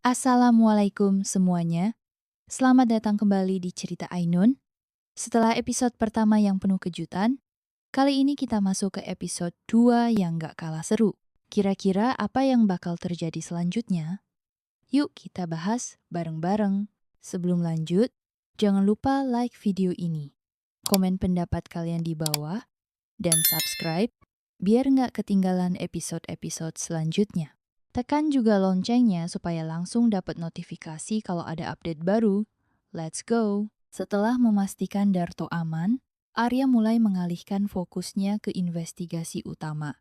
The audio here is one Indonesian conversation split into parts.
Assalamualaikum semuanya. Selamat datang kembali di Cerita Ainun. Setelah episode pertama yang penuh kejutan, kali ini kita masuk ke episode 2 yang gak kalah seru. Kira-kira apa yang bakal terjadi selanjutnya? Yuk kita bahas bareng-bareng. Sebelum lanjut, jangan lupa like video ini, komen pendapat kalian di bawah, dan subscribe biar nggak ketinggalan episode-episode selanjutnya. Tekan juga loncengnya supaya langsung dapat notifikasi kalau ada update baru. Let's go! Setelah memastikan Darto aman, Arya mulai mengalihkan fokusnya ke investigasi utama.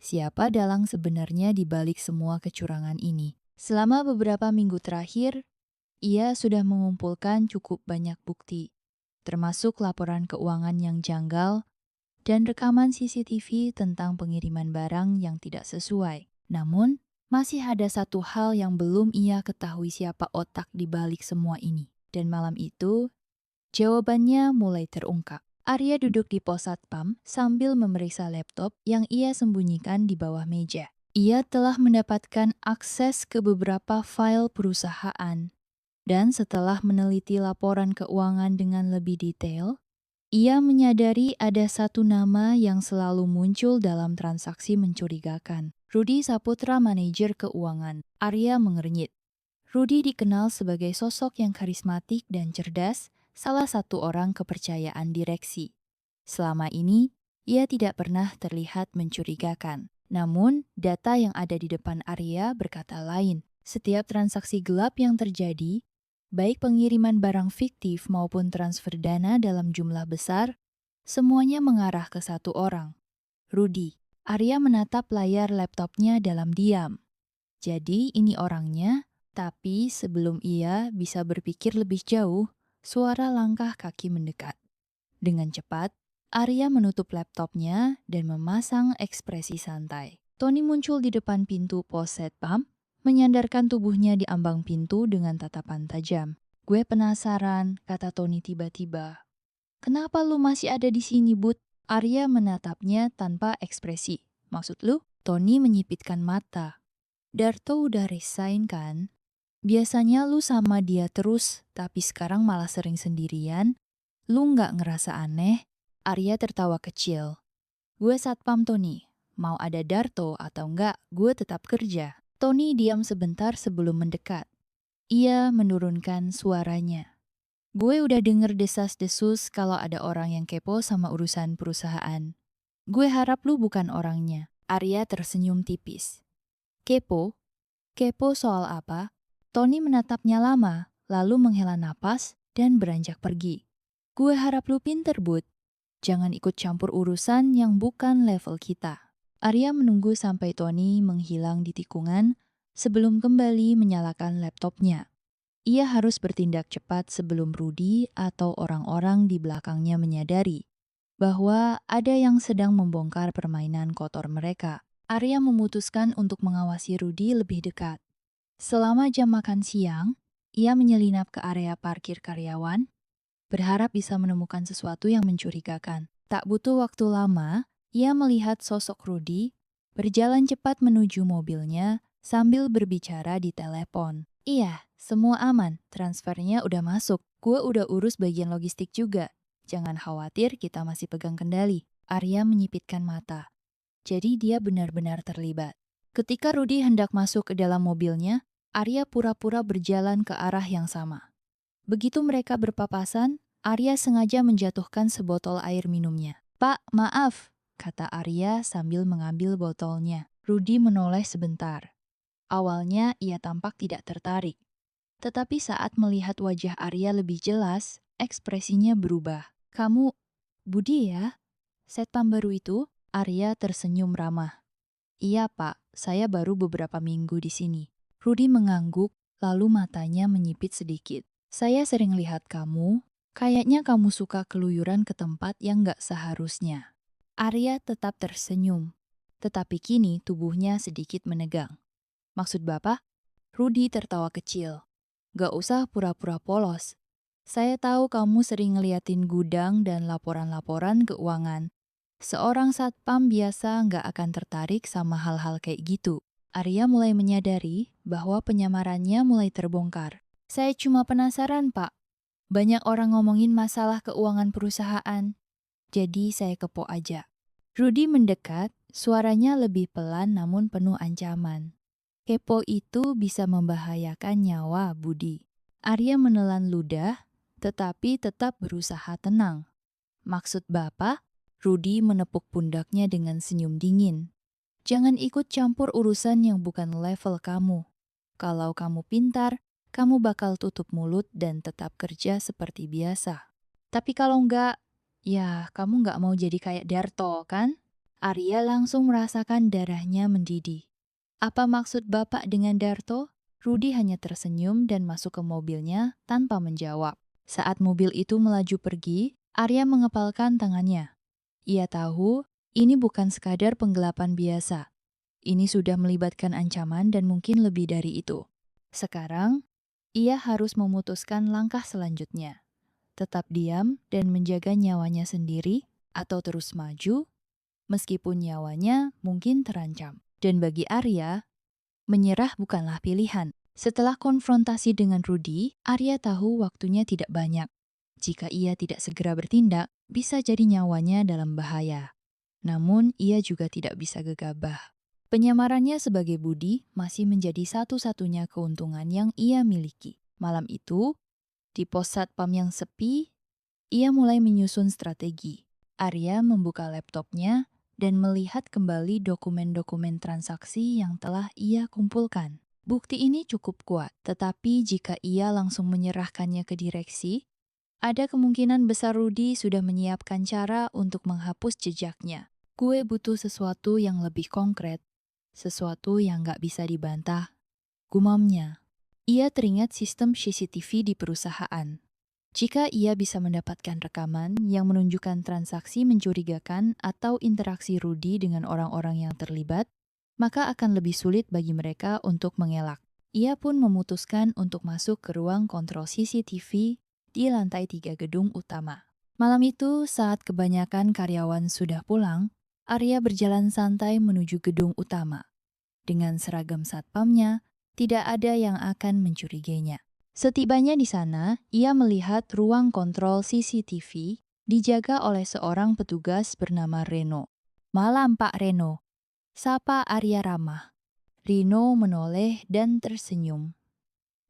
Siapa dalang sebenarnya di balik semua kecurangan ini? Selama beberapa minggu terakhir, ia sudah mengumpulkan cukup banyak bukti, termasuk laporan keuangan yang janggal dan rekaman CCTV tentang pengiriman barang yang tidak sesuai. Namun, masih ada satu hal yang belum ia ketahui siapa otak di balik semua ini. Dan malam itu, jawabannya mulai terungkap. Arya duduk di pos satpam sambil memeriksa laptop yang ia sembunyikan di bawah meja. Ia telah mendapatkan akses ke beberapa file perusahaan. Dan setelah meneliti laporan keuangan dengan lebih detail, ia menyadari ada satu nama yang selalu muncul dalam transaksi mencurigakan. Rudy Saputra, manajer keuangan. Arya mengernyit. Rudy dikenal sebagai sosok yang karismatik dan cerdas, salah satu orang kepercayaan direksi. Selama ini, ia tidak pernah terlihat mencurigakan. Namun, data yang ada di depan Arya berkata lain. Setiap transaksi gelap yang terjadi, baik pengiriman barang fiktif maupun transfer dana dalam jumlah besar, semuanya mengarah ke satu orang, Rudy. Arya menatap layar laptopnya dalam diam. Jadi ini orangnya, tapi sebelum ia bisa berpikir lebih jauh, suara langkah kaki mendekat. Dengan cepat, Arya menutup laptopnya dan memasang ekspresi santai. Tony muncul di depan pintu pos satpam, menyandarkan tubuhnya di ambang pintu dengan tatapan tajam. "Gue penasaran," kata Tony tiba-tiba. "Kenapa lu masih ada di sini, Bud?" Arya menatapnya tanpa ekspresi. "Maksud lu?" Tony menyipitkan mata. "Darto udah resign kan? Biasanya lu sama dia terus, tapi sekarang malah sering sendirian. Lu nggak ngerasa aneh?" Arya tertawa kecil. "Gue satpam, Tony. Mau ada Darto atau enggak, gue tetap kerja." Tony diam sebentar sebelum mendekat. Ia menurunkan suaranya. "Gue udah denger desas-desus kalau ada orang yang kepo sama urusan perusahaan. Gue harap lu bukan orangnya." Arya tersenyum tipis. "Kepo? Kepo soal apa?" Tony menatapnya lama, lalu menghela napas dan beranjak pergi. "Gue harap lu pinter, Bud. Jangan ikut campur urusan yang bukan level kita." Arya menunggu sampai Tony menghilang di tikungan sebelum kembali menyalakan laptopnya. Ia harus bertindak cepat sebelum Rudy atau orang-orang di belakangnya menyadari bahwa ada yang sedang membongkar permainan kotor mereka. Arya memutuskan untuk mengawasi Rudy lebih dekat. Selama jam makan siang, ia menyelinap ke area parkir karyawan, berharap bisa menemukan sesuatu yang mencurigakan. Tak butuh waktu lama, ia melihat sosok Rudy berjalan cepat menuju mobilnya sambil berbicara di telepon. "Iya, semua aman. Transfernya udah masuk. Gue udah urus bagian logistik juga. Jangan khawatir, kita masih pegang kendali." Arya menyipitkan mata. Jadi dia benar-benar terlibat. Ketika Rudy hendak masuk ke dalam mobilnya, Arya pura-pura berjalan ke arah yang sama. Begitu mereka berpapasan, Arya sengaja menjatuhkan sebotol air minumnya. "Pak, maaf," kata Arya sambil mengambil botolnya. Rudy menoleh sebentar. Awalnya ia tampak tidak tertarik. Tetapi saat melihat wajah Arya lebih jelas, ekspresinya berubah. "Kamu Budi ya? Satpam baru itu?" Arya tersenyum ramah. "Iya, Pak. Saya baru beberapa minggu di sini." Rudy mengangguk, lalu matanya menyipit sedikit. "Saya sering lihat kamu. Kayaknya kamu suka keluyuran ke tempat yang gak seharusnya." Arya tetap tersenyum, tetapi kini tubuhnya sedikit menegang. "Maksud Bapak?" Rudy tertawa kecil. "Gak usah pura-pura polos. Saya tahu kamu sering ngeliatin gudang dan laporan-laporan keuangan. Seorang satpam biasa nggak akan tertarik sama hal-hal kayak gitu." Arya mulai menyadari bahwa penyamarannya mulai terbongkar. Saya cuma penasaran, Pak. Banyak orang ngomongin masalah keuangan perusahaan. Jadi saya kepo aja. Rudy mendekat, suaranya lebih pelan namun penuh ancaman. Kepo itu bisa membahayakan nyawa, Budi. Arya menelan ludah, tetapi tetap berusaha tenang. Maksud Bapak? Rudy menepuk pundaknya dengan senyum dingin. Jangan ikut campur urusan yang bukan level kamu. Kalau kamu pintar, kamu bakal tutup mulut dan tetap kerja seperti biasa. Tapi kalau enggak, ya kamu enggak mau jadi kayak Darto, kan? Arya langsung merasakan darahnya mendidih. Apa maksud Bapak dengan Darto? Rudy hanya tersenyum dan masuk ke mobilnya tanpa menjawab. Saat mobil itu melaju pergi, Arya mengepalkan tangannya. Ia tahu ini bukan sekadar penggelapan biasa. Ini sudah melibatkan ancaman dan mungkin lebih dari itu. Sekarang, ia harus memutuskan langkah selanjutnya. Tetap diam dan menjaga nyawanya sendiri atau terus maju, meskipun nyawanya mungkin terancam. Dan bagi Arya, menyerah bukanlah pilihan. Setelah konfrontasi dengan Rudy, Arya tahu waktunya tidak banyak. Jika ia tidak segera bertindak, bisa jadi nyawanya dalam bahaya. Namun, ia juga tidak bisa gegabah. Penyamarannya sebagai Budi masih menjadi satu-satunya keuntungan yang ia miliki. Malam itu, di pos satpam yang sepi, ia mulai menyusun strategi. Arya membuka laptopnya dan melihat kembali dokumen-dokumen transaksi yang telah ia kumpulkan. Bukti ini cukup kuat, tetapi jika ia langsung menyerahkannya ke direksi, ada kemungkinan besar Rudy sudah menyiapkan cara untuk menghapus jejaknya. Gue butuh sesuatu yang lebih konkret, sesuatu yang gak bisa dibantah. Gumamnya. Ia teringat sistem CCTV di perusahaan. Jika ia bisa mendapatkan rekaman yang menunjukkan transaksi mencurigakan atau interaksi Rudy dengan orang-orang yang terlibat, maka akan lebih sulit bagi mereka untuk mengelak. Ia pun memutuskan untuk masuk ke ruang kontrol CCTV di lantai 3 gedung utama. Malam itu, saat kebanyakan karyawan sudah pulang, Arya berjalan santai menuju gedung utama. Dengan seragam satpamnya, tidak ada yang akan mencurigainya. Setibanya di sana, ia melihat ruang kontrol CCTV dijaga oleh seorang petugas bernama Reno. "Malam, Pak Reno," sapa Arya ramah. Reno menoleh dan tersenyum.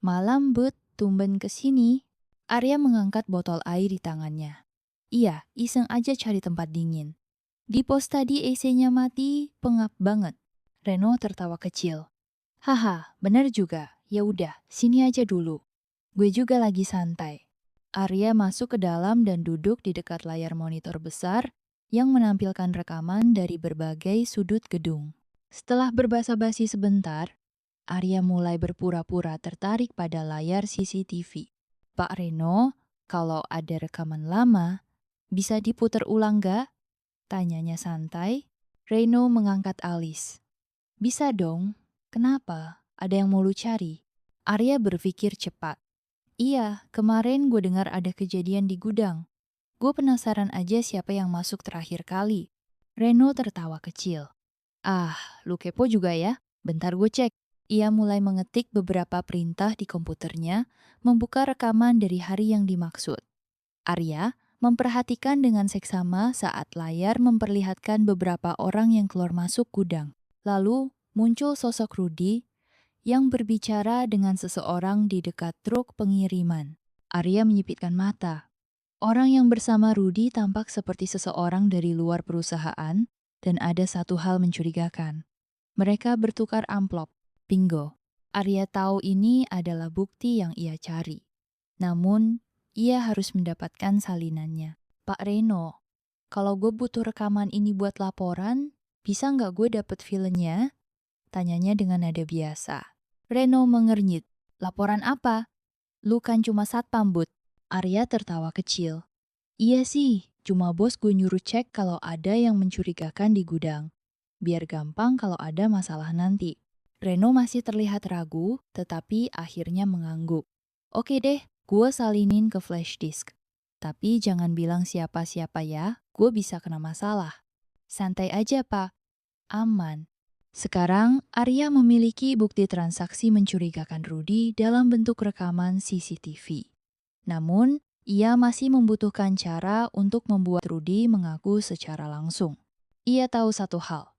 "Malam, Bud, tumben kesini." Arya mengangkat botol air di tangannya. Iya, iseng aja cari tempat dingin. Di pos tadi AC-nya mati, pengap banget. Reno tertawa kecil. Haha, bener juga. Ya udah, sini aja dulu. Gue juga lagi santai. Arya masuk ke dalam dan duduk di dekat layar monitor besar yang menampilkan rekaman dari berbagai sudut gedung. Setelah berbasa-basi sebentar, Arya mulai berpura-pura tertarik pada layar CCTV. "Pak Reno, kalau ada rekaman lama, bisa diputar ulang gak?" Tanyanya santai. Reno mengangkat alis. "Bisa dong. Kenapa? Ada yang mau lu cari?" Arya berpikir cepat. "Iya, kemarin gue dengar ada kejadian di gudang. Gue penasaran aja siapa yang masuk terakhir kali." Reno tertawa kecil. "Ah, lu kepo juga ya? Bentar gue cek." Ia mulai mengetik beberapa perintah di komputernya, membuka rekaman dari hari yang dimaksud. Arya memperhatikan dengan seksama saat layar memperlihatkan beberapa orang yang keluar masuk gudang. Lalu muncul sosok Rudy yang berbicara dengan seseorang di dekat truk pengiriman. Arya menyipitkan mata. Orang yang bersama Rudy tampak seperti seseorang dari luar perusahaan dan ada satu hal mencurigakan. Mereka bertukar amplop. Bingo. Arya tahu ini adalah bukti yang ia cari. Namun, ia harus mendapatkan salinannya. "Pak Reno, kalau gue butuh rekaman ini buat laporan, bisa nggak gue dapet filenya?" Tanyanya dengan nada biasa. Reno mengernyit. "Laporan apa? Lu kan cuma satpam, Bud." Arya tertawa kecil. "Iya sih, cuma bos gue nyuruh cek kalau ada yang mencurigakan di gudang. Biar gampang kalau ada masalah nanti." Reno masih terlihat ragu, tetapi akhirnya mengangguk. "Oke deh, gue salinin ke flash disk. Tapi jangan bilang siapa-siapa ya, gue bisa kena masalah." "Santai aja, Pak. Aman." Sekarang, Arya memiliki bukti transaksi mencurigakan Rudy dalam bentuk rekaman CCTV. Namun, ia masih membutuhkan cara untuk membuat Rudy mengaku secara langsung. Ia tahu satu hal,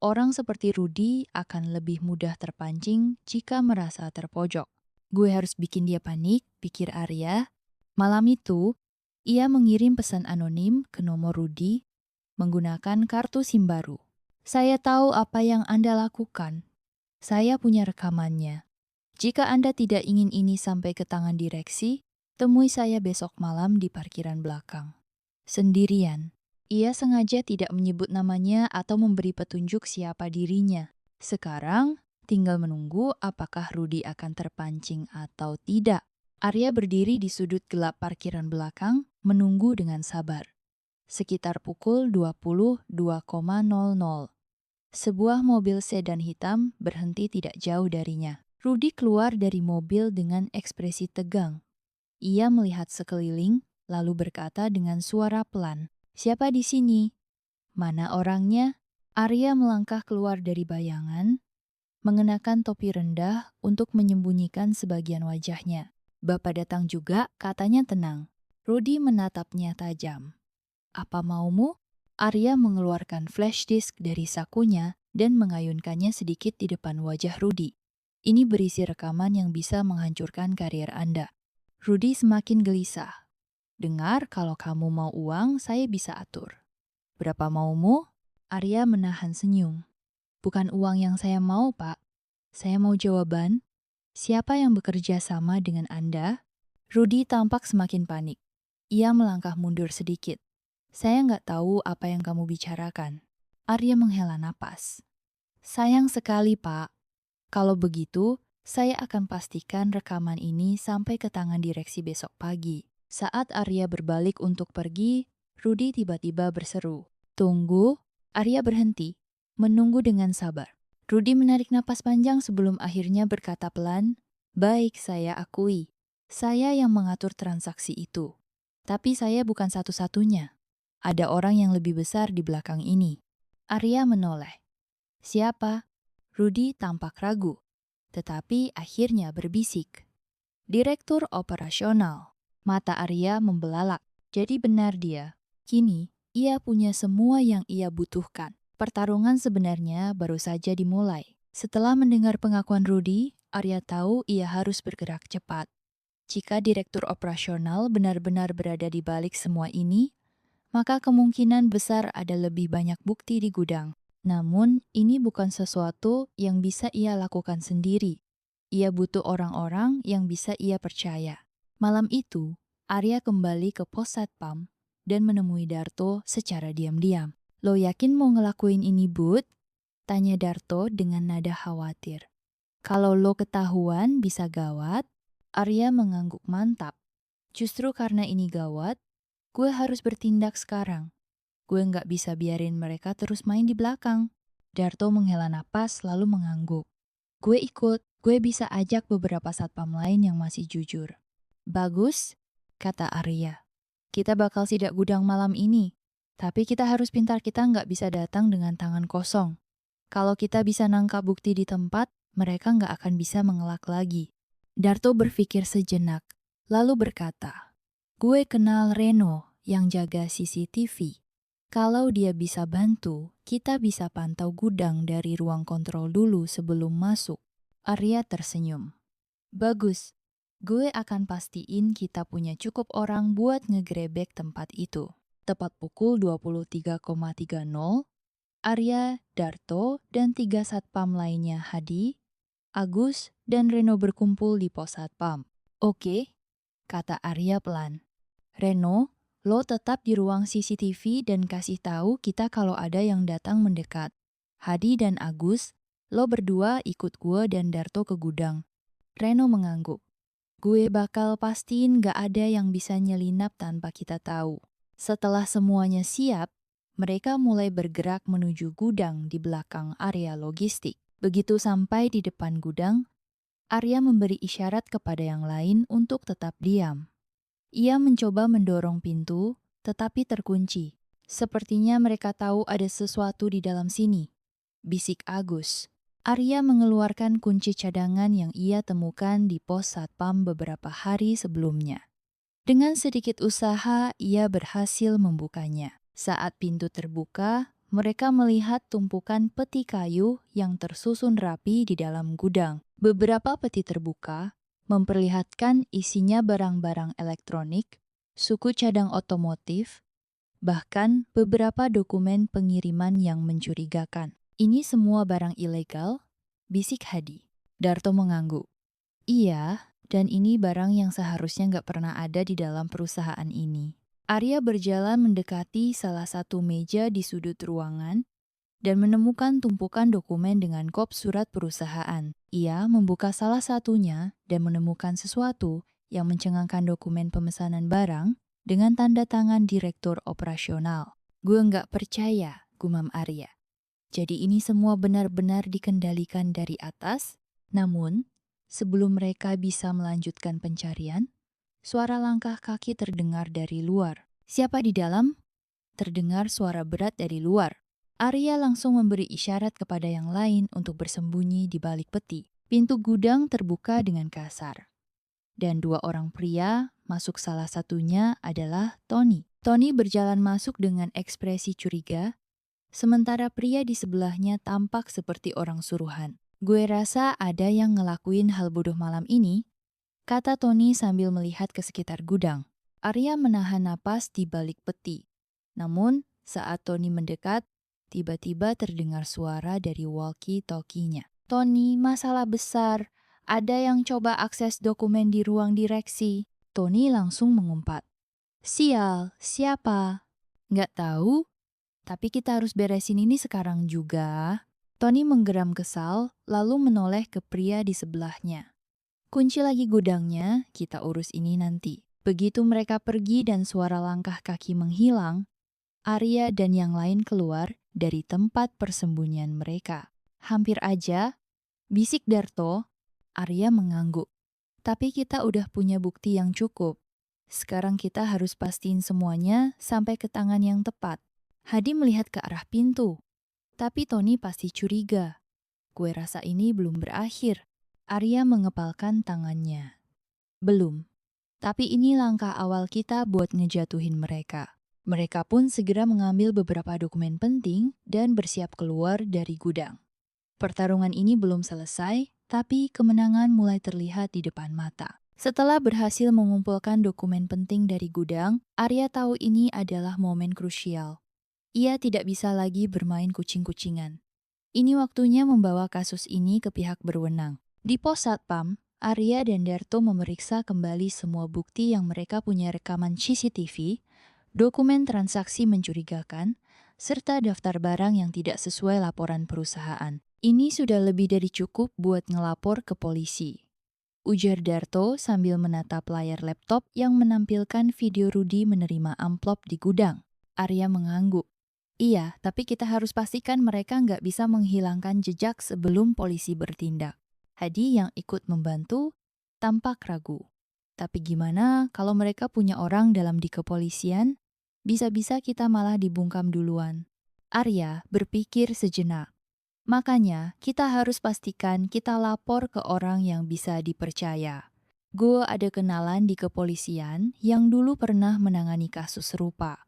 orang seperti Rudy akan lebih mudah terpancing jika merasa terpojok. Gue harus bikin dia panik, pikir Arya. Malam itu, ia mengirim pesan anonim ke nomor Rudy menggunakan kartu SIM baru. Saya tahu apa yang Anda lakukan. Saya punya rekamannya. Jika Anda tidak ingin ini sampai ke tangan direksi, temui saya besok malam di parkiran belakang. Sendirian. Ia sengaja tidak menyebut namanya atau memberi petunjuk siapa dirinya. Sekarang, tinggal menunggu apakah Rudy akan terpancing atau tidak. Arya berdiri di sudut gelap parkiran belakang, menunggu dengan sabar. Sekitar pukul 22.00. Sebuah mobil sedan hitam berhenti tidak jauh darinya. Rudy keluar dari mobil dengan ekspresi tegang. Ia melihat sekeliling, lalu berkata dengan suara pelan, "Siapa di sini? Mana orangnya?" Arya melangkah keluar dari bayangan, mengenakan topi rendah untuk menyembunyikan sebagian wajahnya. "Bapak datang juga," katanya tenang. Rudy menatapnya tajam. "Apa maumu?" Arya mengeluarkan flash disk dari sakunya dan mengayunkannya sedikit di depan wajah Rudy. "Ini berisi rekaman yang bisa menghancurkan karier Anda." Rudy semakin gelisah. "Dengar, kalau kamu mau uang, saya bisa atur." "Berapa maumu?" Arya menahan senyum. "Bukan uang yang saya mau, Pak. Saya mau jawaban. Siapa yang bekerja sama dengan Anda?" Rudy tampak semakin panik. Ia melangkah mundur sedikit. "Saya nggak tahu apa yang kamu bicarakan." Arya menghela napas. "Sayang sekali, Pak. Kalau begitu, saya akan pastikan rekaman ini sampai ke tangan direksi besok pagi." Saat Arya berbalik untuk pergi, Rudy tiba-tiba berseru, "Tunggu." Arya berhenti, menunggu dengan sabar. Rudy menarik napas panjang sebelum akhirnya berkata pelan, "Baik, saya akui. Saya yang mengatur transaksi itu. Tapi saya bukan satu-satunya. Ada orang yang lebih besar di belakang ini." Arya menoleh. "Siapa?" Rudy tampak ragu, tetapi akhirnya berbisik, "Direktur operasional." Mata Arya membelalak. Jadi benar dia. Kini, ia punya semua yang ia butuhkan. Pertarungan sebenarnya baru saja dimulai. Setelah mendengar pengakuan Rudy, Arya tahu ia harus bergerak cepat. Jika direktur operasional benar-benar berada di balik semua ini, maka kemungkinan besar ada lebih banyak bukti di gudang. Namun, ini bukan sesuatu yang bisa ia lakukan sendiri. Ia butuh orang-orang yang bisa ia percaya. Malam itu, Arya kembali ke pos satpam dan menemui Darto secara diam-diam. "Lo yakin mau ngelakuin ini, Bud?" tanya Darto dengan nada khawatir. "Kalau lo ketahuan bisa gawat." Arya mengangguk mantap. "Justru karena ini gawat, gue harus bertindak sekarang. Gue nggak bisa biarin mereka terus main di belakang." Darto menghela napas lalu mengangguk. "Gue ikut, gue bisa ajak beberapa satpam lain yang masih jujur." "Bagus," kata Arya. "Kita bakal sidak gudang malam ini. Tapi kita harus pintar, kita nggak bisa datang dengan tangan kosong. Kalau kita bisa nangkap bukti di tempat, mereka nggak akan bisa mengelak lagi." Darto berpikir sejenak, lalu berkata, "Gue kenal Reno yang jaga CCTV. Kalau dia bisa bantu, kita bisa pantau gudang dari ruang kontrol dulu sebelum masuk." Arya tersenyum. "Bagus. Gue akan pastiin kita punya cukup orang buat ngegrebek tempat itu." Tepat pukul 23.30, Arya, Darto, dan 3 satpam lainnya Hadi, Agus, dan Reno berkumpul di pos satpam. "Oke," kata Arya pelan. "Reno, lo tetap di ruang CCTV dan kasih tahu kita kalau ada yang datang mendekat. Hadi dan Agus, lo berdua ikut gue dan Darto ke gudang." Reno mengangguk. "Gue bakal pastiin gak ada yang bisa nyelinap tanpa kita tahu." Setelah semuanya siap, mereka mulai bergerak menuju gudang di belakang area logistik. Begitu sampai di depan gudang, Arya memberi isyarat kepada yang lain untuk tetap diam. Ia mencoba mendorong pintu, tetapi terkunci. Sepertinya mereka tahu ada sesuatu di dalam sini. bisik Agus. Arya mengeluarkan kunci cadangan yang ia temukan di pos satpam beberapa hari sebelumnya. Dengan sedikit usaha, ia berhasil membukanya. Saat pintu terbuka, mereka melihat tumpukan peti kayu yang tersusun rapi di dalam gudang. Beberapa peti terbuka memperlihatkan isinya barang-barang elektronik, suku cadang otomotif, bahkan beberapa dokumen pengiriman yang mencurigakan. Ini semua barang ilegal, bisik Hadi. Darto mengangguk. Iya, dan ini barang yang seharusnya nggak pernah ada di dalam perusahaan ini. Arya berjalan mendekati salah satu meja di sudut ruangan dan menemukan tumpukan dokumen dengan kop surat perusahaan. Ia membuka salah satunya dan menemukan sesuatu yang mencengangkan dokumen pemesanan barang dengan tanda tangan direktur operasional. Gue nggak percaya, gumam Arya. Jadi ini semua benar-benar dikendalikan dari atas? Namun, sebelum mereka bisa melanjutkan pencarian, suara langkah kaki terdengar dari luar. Siapa di dalam? Terdengar suara berat dari luar. Arya langsung memberi isyarat kepada yang lain untuk bersembunyi di balik peti. Pintu gudang terbuka dengan kasar. Dan dua orang pria masuk, salah satunya adalah Tony. Tony berjalan masuk dengan ekspresi curiga, sementara pria di sebelahnya tampak seperti orang suruhan. Gue rasa ada yang ngelakuin hal bodoh malam ini, kata Tony sambil melihat ke sekitar gudang. Arya menahan napas di balik peti. Namun, saat Tony mendekat, tiba-tiba terdengar suara dari walkie-talkie-nya. Tony, masalah besar. Ada yang coba akses dokumen di ruang direksi. Tony langsung mengumpat. Sial, siapa? Nggak tahu, tapi kita harus beresin ini sekarang juga. Tony menggeram kesal, lalu menoleh ke pria di sebelahnya. Kunci lagi gudangnya, kita urus ini nanti. Begitu mereka pergi dan suara langkah kaki menghilang, Arya dan yang lain keluar dari tempat persembunyian mereka. Hampir aja, bisik Darto. Arya mengangguk. Tapi kita udah punya bukti yang cukup. Sekarang kita harus pastiin semuanya sampai ke tangan yang tepat. Hadi melihat ke arah pintu. Tapi Tony pasti curiga. Gue rasa ini belum berakhir. Arya mengepalkan tangannya. Belum. Tapi ini langkah awal kita buat ngejatuhin mereka. Mereka pun segera mengambil beberapa dokumen penting dan bersiap keluar dari gudang. Pertarungan ini belum selesai, tapi kemenangan mulai terlihat di depan mata. Setelah berhasil mengumpulkan dokumen penting dari gudang, Arya tahu ini adalah momen krusial. Ia tidak bisa lagi bermain kucing-kucingan. Ini waktunya membawa kasus ini ke pihak berwenang. Di pos satpam, Arya dan Darto memeriksa kembali semua bukti yang mereka punya rekaman CCTV, dokumen transaksi mencurigakan, serta daftar barang yang tidak sesuai laporan perusahaan. Ini sudah lebih dari cukup buat ngelapor ke polisi, ujar Darto sambil menatap layar laptop yang menampilkan video Rudy menerima amplop di gudang. Arya mengangguk. Iya, tapi kita harus pastikan mereka nggak bisa menghilangkan jejak sebelum polisi bertindak. Hadi yang ikut membantu tampak ragu. Tapi gimana kalau mereka punya orang dalam di kepolisian? Bisa-bisa kita malah dibungkam duluan. Arya berpikir sejenak. Makanya kita harus pastikan kita lapor ke orang yang bisa dipercaya. Gue ada kenalan di kepolisian yang dulu pernah menangani kasus serupa.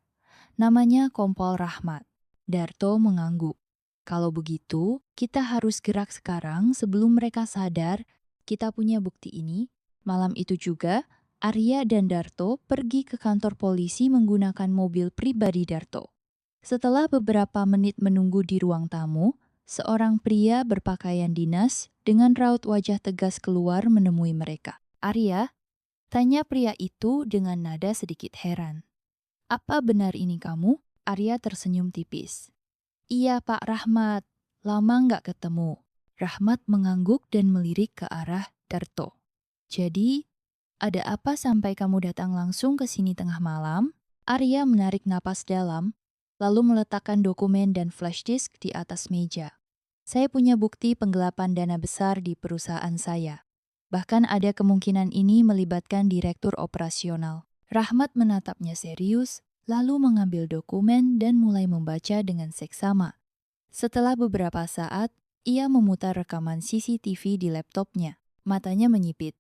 Namanya Kompol Rahmat. Darto mengangguk. Kalau begitu, kita harus gerak sekarang sebelum mereka sadar kita punya bukti ini. Malam itu juga, Arya dan Darto pergi ke kantor polisi menggunakan mobil pribadi Darto. Setelah beberapa menit menunggu di ruang tamu, seorang pria berpakaian dinas dengan raut wajah tegas keluar menemui mereka. Arya, tanya pria itu dengan nada sedikit heran. Apa benar ini kamu? Arya tersenyum tipis. Iya Pak Rahmat, lama nggak ketemu. Rahmat mengangguk dan melirik ke arah Darto. Jadi, ada apa sampai kamu datang langsung ke sini tengah malam? Arya menarik napas dalam, lalu meletakkan dokumen dan flash disk di atas meja. Saya punya bukti penggelapan dana besar di perusahaan saya. Bahkan ada kemungkinan ini melibatkan direktur operasional. Rahmat menatapnya serius, lalu mengambil dokumen dan mulai membaca dengan seksama. Setelah beberapa saat, ia memutar rekaman CCTV di laptopnya. Matanya menyipit.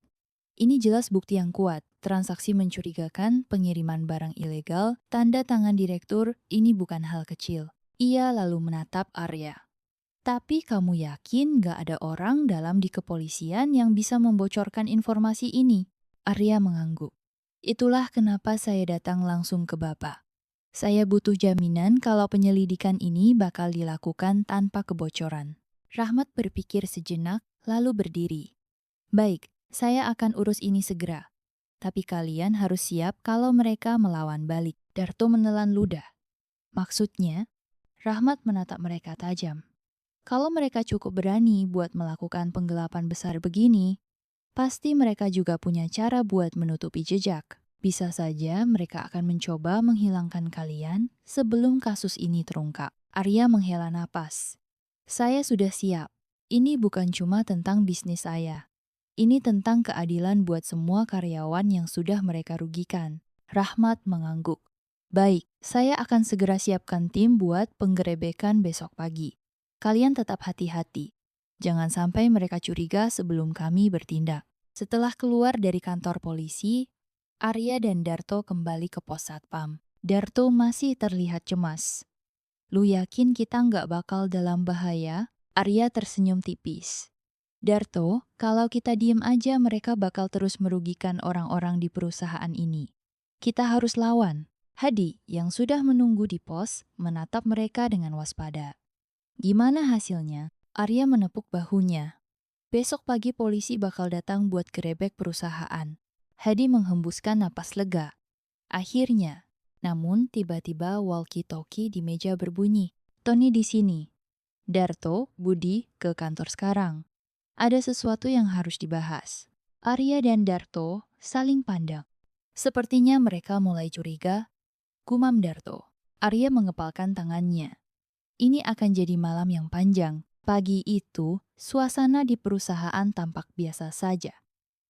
Ini jelas bukti yang kuat. Transaksi mencurigakan, pengiriman barang ilegal, tanda tangan direktur, ini bukan hal kecil. Ia lalu menatap Arya. Tapi kamu yakin gak ada orang dalam di kepolisian yang bisa membocorkan informasi ini? Arya mengangguk. Itulah kenapa saya datang langsung ke Bapak. Saya butuh jaminan kalau penyelidikan ini bakal dilakukan tanpa kebocoran. Rahmat berpikir sejenak, lalu berdiri. Baik, saya akan urus ini segera. Tapi kalian harus siap kalau mereka melawan balik. Darto menelan ludah. Maksudnya, Rahmat menatap mereka tajam. Kalau mereka cukup berani buat melakukan penggelapan besar begini, pasti mereka juga punya cara buat menutupi jejak. Bisa saja mereka akan mencoba menghilangkan kalian sebelum kasus ini terungkap. Arya menghela napas. Saya sudah siap. Ini bukan cuma tentang bisnis saya. Ini tentang keadilan buat semua karyawan yang sudah mereka rugikan. Rahmat mengangguk. Baik, saya akan segera siapkan tim buat penggerebekan besok pagi. Kalian tetap hati-hati. Jangan sampai mereka curiga sebelum kami bertindak. Setelah keluar dari kantor polisi, Arya dan Darto kembali ke pos satpam. Darto masih terlihat cemas. Lu yakin kita nggak bakal dalam bahaya? Arya tersenyum tipis. Darto, kalau kita diem aja mereka bakal terus merugikan orang-orang di perusahaan ini. Kita harus lawan. Hadi, yang sudah menunggu di pos, menatap mereka dengan waspada. Gimana hasilnya? Arya menepuk bahunya. Besok pagi polisi bakal datang buat gerebek perusahaan. Hadi menghembuskan napas lega. Akhirnya, namun tiba-tiba walkie-talkie di meja berbunyi. Tony di sini. Darto, Budi, ke kantor sekarang. Ada sesuatu yang harus dibahas. Arya dan Darto saling pandang. Sepertinya mereka mulai curiga. Gumam Darto. Arya mengepalkan tangannya. Ini akan jadi malam yang panjang. Pagi itu, suasana di perusahaan tampak biasa saja.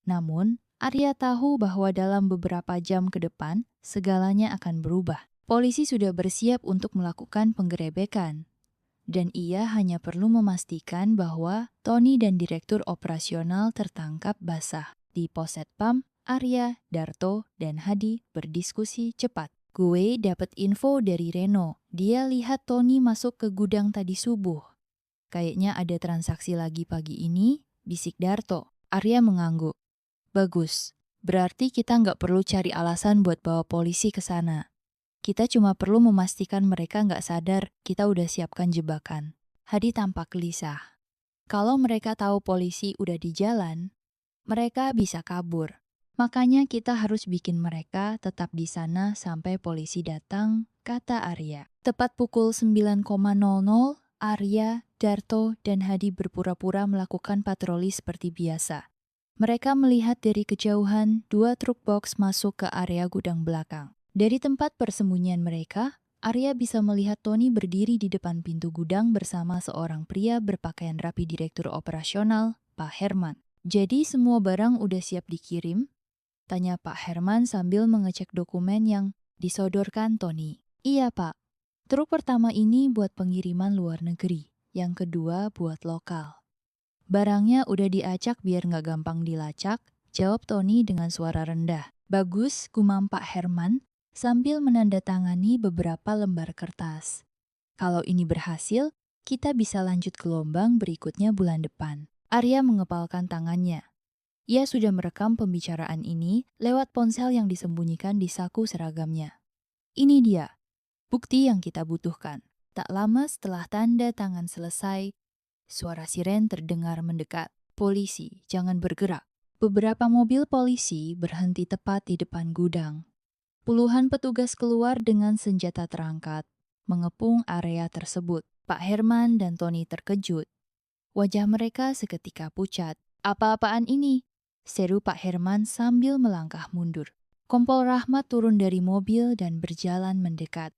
Namun, Arya tahu bahwa dalam beberapa jam ke depan, segalanya akan berubah. Polisi sudah bersiap untuk melakukan penggerebekan. Dan ia hanya perlu memastikan bahwa Tony dan Direktur Operasional tertangkap basah. Di pos satpam, Arya, Darto, dan Hadi berdiskusi cepat. Gue dapat info dari Reno. Dia lihat Tony masuk ke gudang tadi subuh. Kayaknya ada transaksi lagi pagi ini, bisik Darto. Arya mengangguk. Bagus, berarti kita nggak perlu cari alasan buat bawa polisi ke sana. Kita cuma perlu memastikan mereka nggak sadar kita udah siapkan jebakan. Hadi tampak gelisah. Kalau mereka tahu polisi udah di jalan, mereka bisa kabur. Makanya kita harus bikin mereka tetap di sana sampai polisi datang, kata Arya. Tepat pukul 9.00, Arya, Darto, dan Hadi berpura-pura melakukan patroli seperti biasa. Mereka melihat dari kejauhan 2 truk box masuk ke area gudang belakang. Dari tempat persembunyian mereka, Arya bisa melihat Tony berdiri di depan pintu gudang bersama seorang pria berpakaian rapi Direktur Operasional, Pak Herman. Jadi semua barang udah siap dikirim? Tanya Pak Herman sambil mengecek dokumen yang disodorkan Tony. Iya Pak, truk pertama ini buat pengiriman luar negeri, yang kedua buat lokal. Barangnya udah diacak biar nggak gampang dilacak, jawab Tony dengan suara rendah. Bagus, gumam Pak Herman, sambil menandatangani beberapa lembar kertas. Kalau ini berhasil, kita bisa lanjut ke gelombang berikutnya bulan depan. Arya mengepalkan tangannya. Ia sudah merekam pembicaraan ini lewat ponsel yang disembunyikan di saku seragamnya. Ini dia, bukti yang kita butuhkan. Tak lama setelah tanda tangan selesai, suara siren terdengar mendekat. Polisi, jangan bergerak. Beberapa mobil polisi berhenti tepat di depan gudang. Puluhan petugas keluar dengan senjata terangkat, mengepung area tersebut. Pak Herman dan Tony terkejut. Wajah mereka seketika pucat. Apa-apaan ini? Seru Pak Herman sambil melangkah mundur. Kompol Rahmat turun dari mobil dan berjalan mendekat.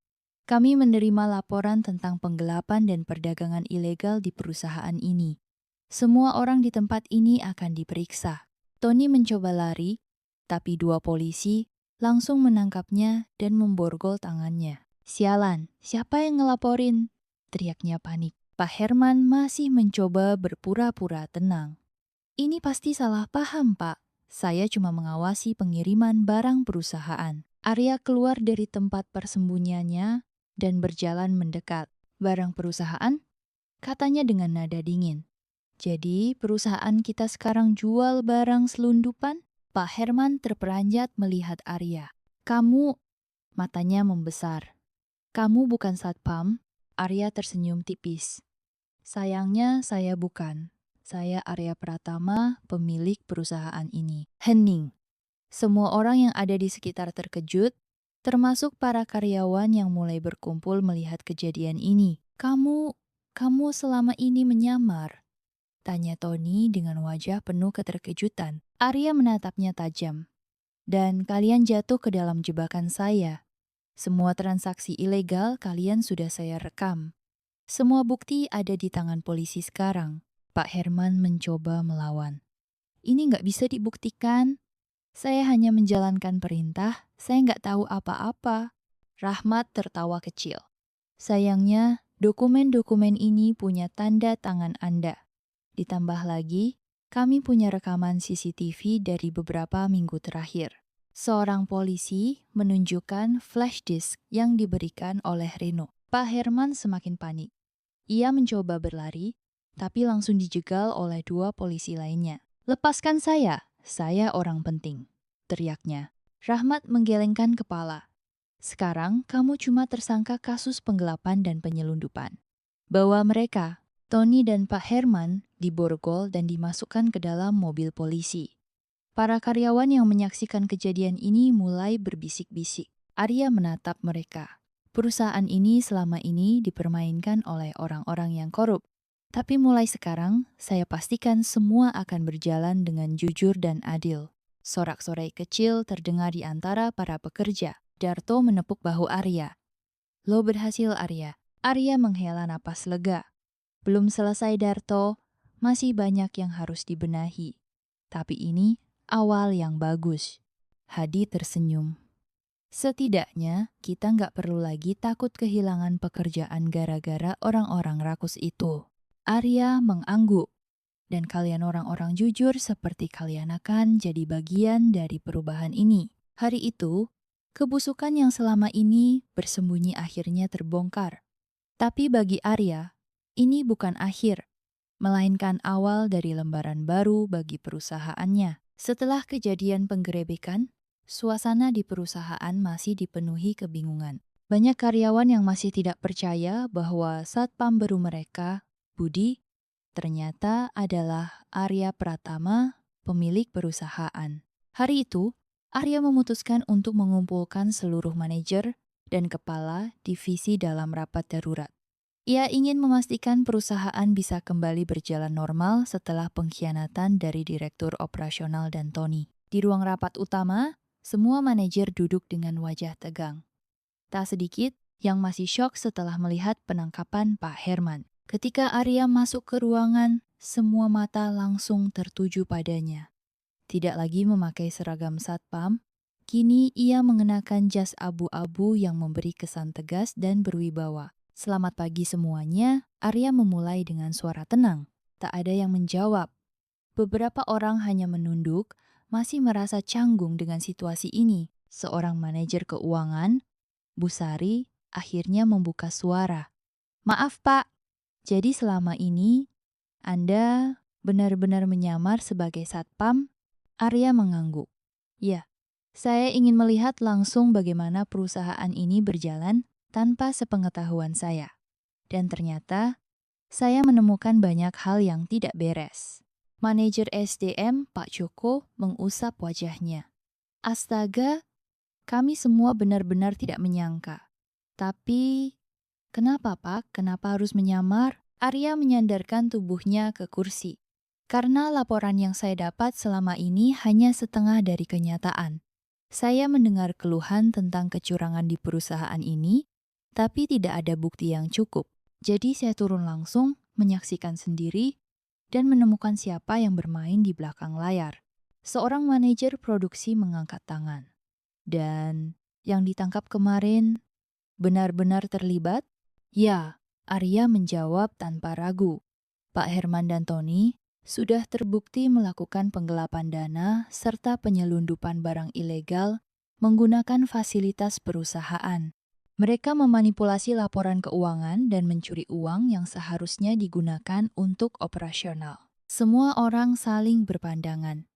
Kami menerima laporan tentang penggelapan dan perdagangan ilegal di perusahaan ini. Semua orang di tempat ini akan diperiksa. Tony mencoba lari, tapi 2 polisi langsung menangkapnya dan memborgol tangannya. Sialan, siapa yang ngelaporin? Teriaknya panik. Pak Herman masih mencoba berpura-pura tenang. Ini pasti salah paham, Pak. Saya cuma mengawasi pengiriman barang perusahaan. Arya keluar dari tempat persembunyiannya dan berjalan mendekat. Barang perusahaan? Katanya dengan nada dingin. Jadi perusahaan kita sekarang jual barang selundupan? Pak Herman terperanjat melihat Arya. Kamu, matanya membesar. Kamu bukan satpam? Arya tersenyum tipis. Sayangnya saya bukan. Saya Arya Pratama, pemilik perusahaan ini. Hening. Semua orang yang ada di sekitar terkejut, termasuk para karyawan yang mulai berkumpul melihat kejadian ini. Kamu selama ini menyamar? Tanya Tony dengan wajah penuh keterkejutan. Arya menatapnya tajam. Dan kalian jatuh ke dalam jebakan saya. Semua transaksi ilegal kalian sudah saya rekam. Semua bukti ada di tangan polisi sekarang. Pak Herman mencoba melawan. Ini nggak bisa dibuktikan. Saya hanya menjalankan perintah, saya nggak tahu apa-apa. Rahmat tertawa kecil. Sayangnya, dokumen-dokumen ini punya tanda tangan Anda. Ditambah lagi, kami punya rekaman CCTV dari beberapa minggu terakhir. Seorang polisi menunjukkan flash disk yang diberikan oleh Reno. Pak Herman semakin panik. Ia mencoba berlari, tapi langsung dijegal oleh 2 polisi lainnya. Lepaskan saya orang penting, teriaknya. Rahmat menggelengkan kepala. Sekarang kamu cuma tersangka kasus penggelapan dan penyelundupan. Bawa mereka, Tony dan Pak Herman, diborgol dan dimasukkan ke dalam mobil polisi. Para karyawan yang menyaksikan kejadian ini mulai berbisik-bisik. Arya menatap mereka. Perusahaan ini selama ini dipermainkan oleh orang-orang yang korup. Tapi mulai sekarang, saya pastikan semua akan berjalan dengan jujur dan adil. Sorak-sorai kecil terdengar di antara para pekerja. Darto menepuk bahu Arya. Lo berhasil, Arya. Arya menghela napas lega. Belum selesai, Darto. Masih banyak yang harus dibenahi. Tapi ini awal yang bagus. Hadi tersenyum. Setidaknya, kita nggak perlu lagi takut kehilangan pekerjaan gara-gara orang-orang rakus itu. Arya mengangguk. Dan kalian orang-orang jujur seperti kalian akan jadi bagian dari perubahan ini. Hari itu, kebusukan yang selama ini bersembunyi akhirnya terbongkar. Tapi bagi Arya, ini bukan akhir, melainkan awal dari lembaran baru bagi perusahaannya. Setelah kejadian penggerebekan, suasana di perusahaan masih dipenuhi kebingungan. Banyak karyawan yang masih tidak percaya bahwa satpam baru mereka, Budi, ternyata adalah Arya Pratama, pemilik perusahaan. Hari itu, Arya memutuskan untuk mengumpulkan seluruh manajer dan kepala divisi dalam rapat darurat. Ia ingin memastikan perusahaan bisa kembali berjalan normal setelah pengkhianatan dari Direktur Operasional dan Tony. Di ruang rapat utama, semua manajer duduk dengan wajah tegang. Tak sedikit yang masih syok setelah melihat penangkapan Pak Herman. Ketika Arya masuk ke ruangan, semua mata langsung tertuju padanya. Tidak lagi memakai seragam satpam, kini ia mengenakan jas abu-abu yang memberi kesan tegas dan berwibawa. Selamat pagi semuanya, Arya memulai dengan suara tenang. Tak ada yang menjawab. Beberapa orang hanya menunduk, masih merasa canggung dengan situasi ini. Seorang manajer keuangan, Bu Sari, akhirnya membuka suara. Maaf Pak, jadi selama ini Anda benar-benar menyamar sebagai satpam? Arya mengangguk. Ya, saya ingin melihat langsung bagaimana perusahaan ini berjalan tanpa sepengetahuan saya. Dan ternyata, saya menemukan banyak hal yang tidak beres. Manajer SDM, Pak Joko, mengusap wajahnya. Astaga, kami semua benar-benar tidak menyangka. Tapi, kenapa Pak? Kenapa harus menyamar? Arya menyandarkan tubuhnya ke kursi. Karena laporan yang saya dapat selama ini hanya setengah dari kenyataan. Saya mendengar keluhan tentang kecurangan di perusahaan ini, tapi tidak ada bukti yang cukup. Jadi saya turun langsung, menyaksikan sendiri, dan menemukan siapa yang bermain di belakang layar. Seorang manajer produksi mengangkat tangan. Dan yang ditangkap kemarin benar-benar terlibat? Ya, Arya menjawab tanpa ragu. Pak Herman dan Tony sudah terbukti melakukan penggelapan dana serta penyelundupan barang ilegal menggunakan fasilitas perusahaan. Mereka memanipulasi laporan keuangan dan mencuri uang yang seharusnya digunakan untuk operasional. Semua orang saling berpandangan.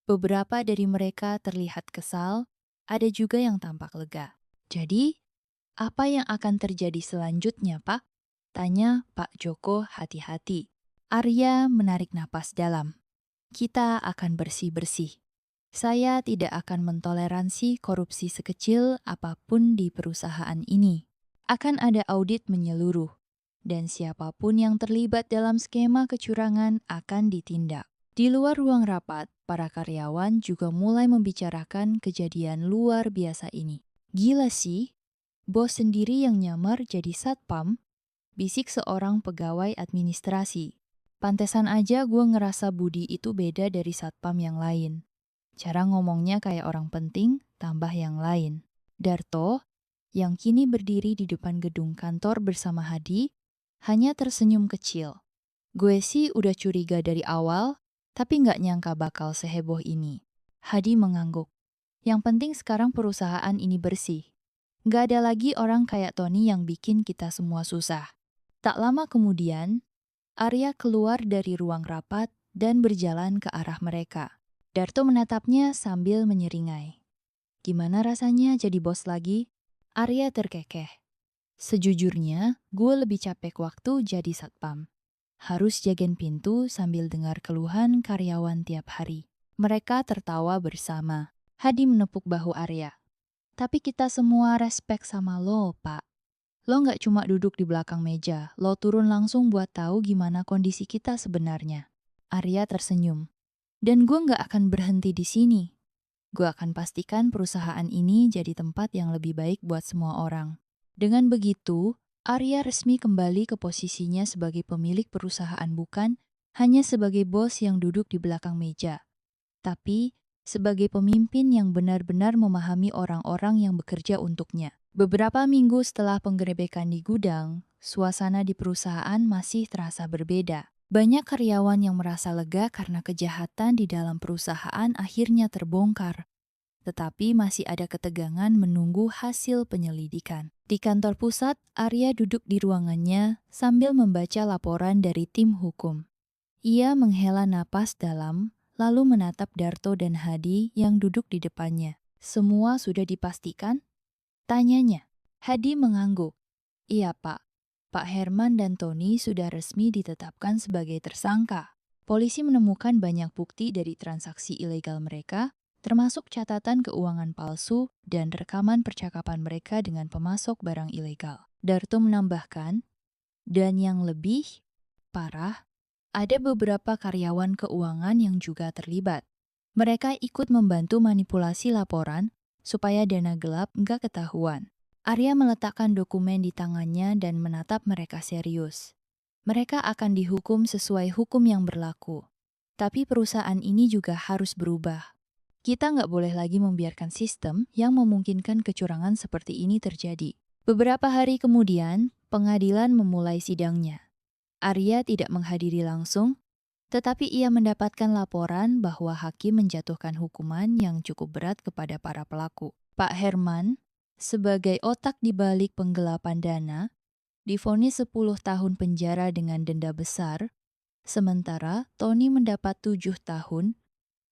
Beberapa dari mereka terlihat kesal, ada juga yang tampak lega. Jadi, apa yang akan terjadi selanjutnya, Pak? Tanya Pak Joko hati-hati. Arya menarik napas dalam. Kita akan bersih-bersih. Saya tidak akan mentoleransi korupsi sekecil apapun di perusahaan ini. Akan ada audit menyeluruh, dan siapapun yang terlibat dalam skema kecurangan akan ditindak. Di luar ruang rapat, para karyawan juga mulai membicarakan kejadian luar biasa ini. Gila sih, bos sendiri yang nyamar jadi satpam, bisik seorang pegawai administrasi. Pantesan aja gue ngerasa Budi itu beda dari satpam yang lain. Cara ngomongnya kayak orang penting, tambah yang lain. Darto, yang kini berdiri di depan gedung kantor bersama Hadi, hanya tersenyum kecil. Gue sih udah curiga dari awal, tapi nggak nyangka bakal seheboh ini. Hadi mengangguk. Yang penting sekarang perusahaan ini bersih. Nggak ada lagi orang kayak Tony yang bikin kita semua susah. Tak lama kemudian, Arya keluar dari ruang rapat dan berjalan ke arah mereka. Darto menatapnya sambil menyeringai. Gimana rasanya jadi bos lagi? Arya terkekeh. Sejujurnya, gue lebih capek waktu jadi satpam. Harus jagain pintu sambil dengar keluhan karyawan tiap hari. Mereka tertawa bersama. Hadi menepuk bahu Arya. Tapi kita semua respek sama lo, Pak. Lo nggak cuma duduk di belakang meja, lo turun langsung buat tahu gimana kondisi kita sebenarnya. Arya tersenyum. Dan gue nggak akan berhenti di sini. Gue akan pastikan perusahaan ini jadi tempat yang lebih baik buat semua orang. Dengan begitu, Arya resmi kembali ke posisinya sebagai pemilik perusahaan, bukan hanya sebagai bos yang duduk di belakang meja, tapi sebagai pemimpin yang benar-benar memahami orang-orang yang bekerja untuknya. Beberapa minggu setelah penggerebekan di gudang, suasana di perusahaan masih terasa berbeda. Banyak karyawan yang merasa lega karena kejahatan di dalam perusahaan akhirnya terbongkar. Tetapi masih ada ketegangan menunggu hasil penyelidikan. Di kantor pusat, Arya duduk di ruangannya sambil membaca laporan dari tim hukum. Ia menghela napas dalam, lalu menatap Darto dan Hadi yang duduk di depannya. Semua sudah dipastikan? Tanyanya. Hadi mengangguk. Iya, Pak. Pak Herman dan Tony sudah resmi ditetapkan sebagai tersangka. Polisi menemukan banyak bukti dari transaksi ilegal mereka, termasuk catatan keuangan palsu dan rekaman percakapan mereka dengan pemasok barang ilegal. Darto menambahkan, dan yang lebih parah, ada beberapa karyawan keuangan yang juga terlibat. Mereka ikut membantu manipulasi laporan supaya dana gelap nggak ketahuan. Arya meletakkan dokumen di tangannya dan menatap mereka serius. Mereka akan dihukum sesuai hukum yang berlaku. Tapi perusahaan ini juga harus berubah. Kita nggak boleh lagi membiarkan sistem yang memungkinkan kecurangan seperti ini terjadi. Beberapa hari kemudian, pengadilan memulai sidangnya. Arya tidak menghadiri langsung, tetapi ia mendapatkan laporan bahwa hakim menjatuhkan hukuman yang cukup berat kepada para pelaku. Pak Herman, sebagai otak di balik penggelapan dana, divonis 10 tahun penjara dengan denda besar, sementara Tony mendapat 7 tahun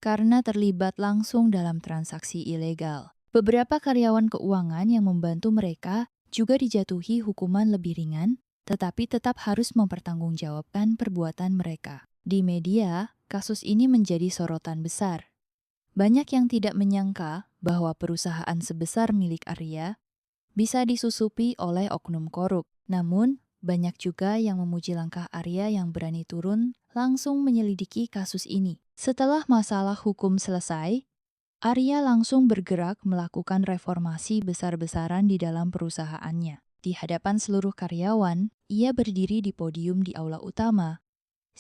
karena terlibat langsung dalam transaksi ilegal. Beberapa karyawan keuangan yang membantu mereka juga dijatuhi hukuman lebih ringan, tetapi tetap harus mempertanggungjawabkan perbuatan mereka. Di media, kasus ini menjadi sorotan besar. Banyak yang tidak menyangka bahwa perusahaan sebesar milik Arya bisa disusupi oleh oknum korup. Namun, banyak juga yang memuji langkah Arya yang berani turun langsung menyelidiki kasus ini. Setelah masalah hukum selesai, Arya langsung bergerak melakukan reformasi besar-besaran di dalam perusahaannya. Di hadapan seluruh karyawan, ia berdiri di podium di aula utama,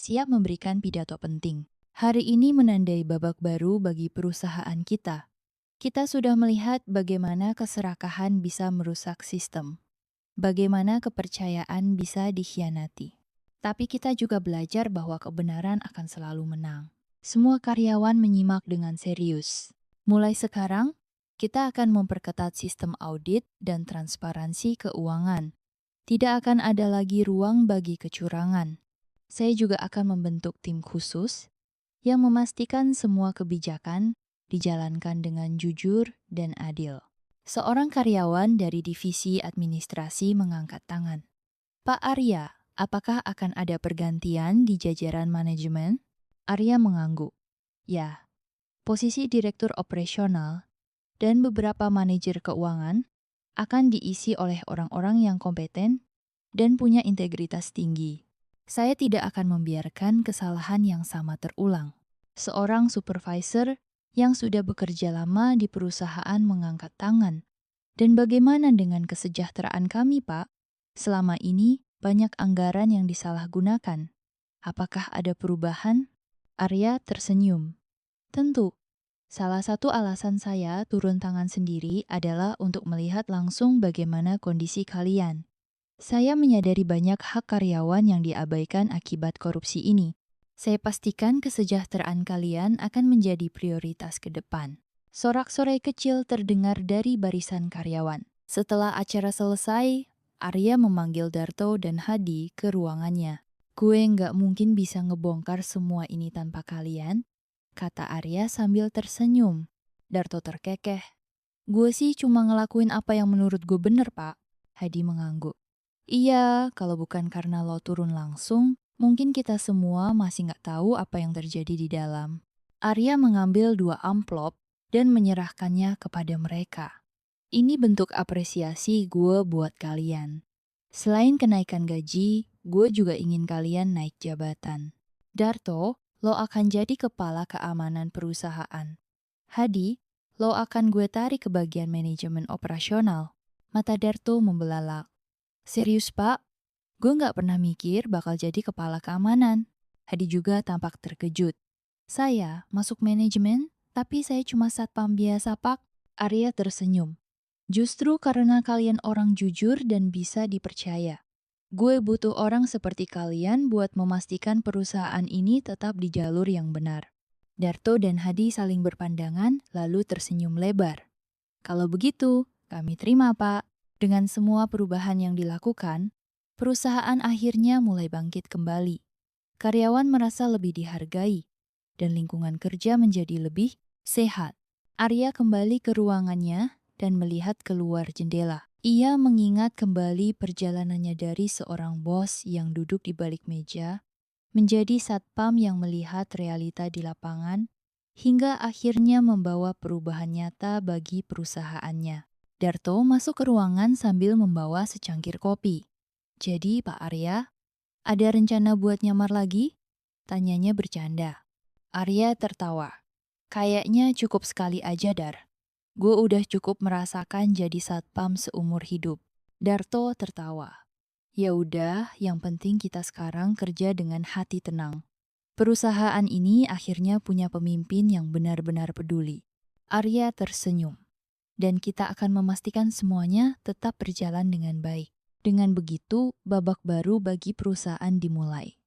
siap memberikan pidato penting. Hari ini menandai babak baru bagi perusahaan kita. Kita sudah melihat bagaimana keserakahan bisa merusak sistem. bagaimana kepercayaan bisa dikhianati. Tapi kita juga belajar bahwa kebenaran akan selalu menang. Semua karyawan menyimak dengan serius. Mulai sekarang, kita akan memperketat sistem audit dan transparansi keuangan. Tidak akan ada lagi ruang bagi kecurangan. Saya juga akan membentuk tim khusus yang memastikan semua kebijakan dijalankan dengan jujur dan adil. Seorang karyawan dari divisi administrasi mengangkat tangan. Pak Arya, apakah akan ada pergantian di jajaran manajemen? Arya mengangguk. Ya, posisi direktur operasional dan beberapa manajer keuangan akan diisi oleh orang-orang yang kompeten dan punya integritas tinggi. Saya tidak akan membiarkan kesalahan yang sama terulang. Seorang supervisor yang sudah bekerja lama di perusahaan mengangkat tangan. Dan bagaimana dengan kesejahteraan kami, Pak? Selama ini banyak anggaran yang disalahgunakan. Apakah ada perubahan? Arya tersenyum. Tentu. Salah satu alasan saya turun tangan sendiri adalah untuk melihat langsung bagaimana kondisi kalian. Saya menyadari banyak hak karyawan yang diabaikan akibat korupsi ini. Saya pastikan kesejahteraan kalian akan menjadi prioritas ke depan. Sorak-sorai kecil terdengar dari barisan karyawan. Setelah acara selesai, Arya memanggil Darto dan Hadi ke ruangannya. Gue nggak mungkin bisa ngebongkar semua ini tanpa kalian, kata Arya sambil tersenyum. Darto terkekeh. Gue sih cuma ngelakuin apa yang menurut gue bener, Pak. Hadi mengangguk. Iya, kalau bukan karena lo turun langsung, mungkin kita semua masih nggak tahu apa yang terjadi di dalam. Arya mengambil 2 amplop dan menyerahkannya kepada mereka. Ini bentuk apresiasi gue buat kalian. Selain kenaikan gaji, gue juga ingin kalian naik jabatan. Darto, lo akan jadi kepala keamanan perusahaan. Hadi, lo akan gue tarik ke bagian manajemen operasional. Mata Darto membelalak. Serius, Pak? Gue nggak pernah mikir bakal jadi kepala keamanan. Hadi juga tampak terkejut. Saya masuk manajemen, tapi saya cuma satpam biasa, Pak. Arya tersenyum. Justru karena kalian orang jujur dan bisa dipercaya. Gue butuh orang seperti kalian buat memastikan perusahaan ini tetap di jalur yang benar. Darto dan Hadi saling berpandangan lalu tersenyum lebar. Kalau begitu, kami terima, Pak. Dengan semua perubahan yang dilakukan, perusahaan akhirnya mulai bangkit kembali. Karyawan merasa lebih dihargai, dan lingkungan kerja menjadi lebih sehat. Arya kembali ke ruangannya dan melihat keluar jendela. Ia mengingat kembali perjalanannya dari seorang bos yang duduk di balik meja, menjadi satpam yang melihat realita di lapangan, hingga akhirnya membawa perubahan nyata bagi perusahaannya. Darto masuk ke ruangan sambil membawa secangkir kopi. Jadi, Pak Arya, ada rencana buat nyamar lagi? Tanyanya bercanda. Arya tertawa. Kayaknya cukup sekali aja, Dar. Gue udah cukup merasakan jadi satpam seumur hidup. Darto tertawa. Ya udah, yang penting kita sekarang kerja dengan hati tenang. Perusahaan ini akhirnya punya pemimpin yang benar-benar peduli. Arya tersenyum. Dan kita akan memastikan semuanya tetap berjalan dengan baik. Dengan begitu, babak baru bagi perusahaan dimulai.